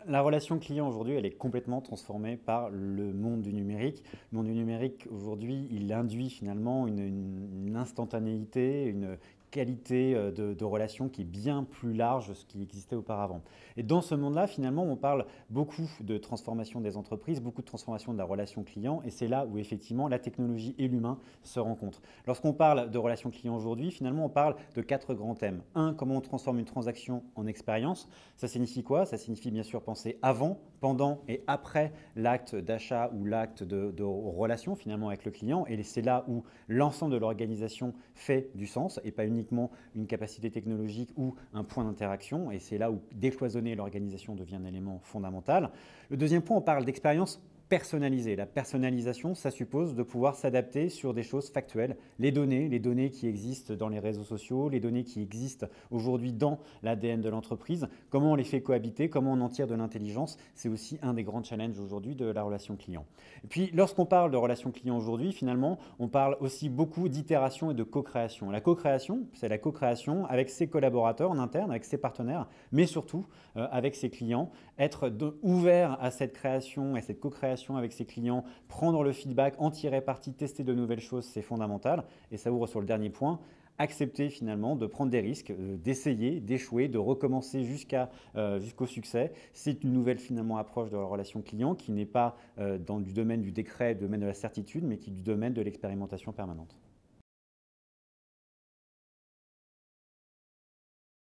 La relation client aujourd'hui, elle est complètement transformée par le monde du numérique. Le monde du numérique aujourd'hui, il induit finalement une instantanéité, une qualité de relation qui est bien plus large que ce qui existait auparavant. Et dans ce monde-là, finalement, on parle beaucoup de transformation des entreprises, beaucoup de transformation de la relation client, et c'est là où effectivement la technologie et l'humain se rencontrent. Lorsqu'on parle de relation client aujourd'hui, finalement, on parle de 4 grands thèmes. Un, comment on transforme une transaction en expérience. Ça signifie quoi? Ça signifie bien sûr penser avant, pendant et après l'acte d'achat ou l'acte de relation finalement avec le client. Et c'est là où l'ensemble de l'organisation fait du sens et pas uniquement une capacité technologique ou un point d'interaction. Et c'est là où décloisonner l'organisation devient un élément fondamental. Le deuxième point, on parle d'expérience personnalisée. La personnalisation, ça suppose de pouvoir s'adapter sur des choses factuelles. Les données qui existent dans les réseaux sociaux, les données qui existent aujourd'hui dans l'ADN de l'entreprise, comment on les fait cohabiter, comment on en tire de l'intelligence, c'est aussi un des grands challenges aujourd'hui de la relation client. Et puis, lorsqu'on parle de relation client aujourd'hui, finalement, on parle aussi beaucoup d'itération et de co-création. La co-création, c'est la co-création avec ses collaborateurs en interne, avec ses partenaires, mais surtout avec ses clients, être ouvert à cette création et cette co-création avec ses clients, prendre le feedback, en tirer parti, tester de nouvelles choses, c'est fondamental. Et ça ouvre sur le dernier point, accepter finalement de prendre des risques, d'essayer, d'échouer, de recommencer jusqu'au succès. C'est une nouvelle finalement approche de la relation client qui n'est pas dans du domaine du décret, du domaine de la certitude, mais qui est du domaine de l'expérimentation permanente.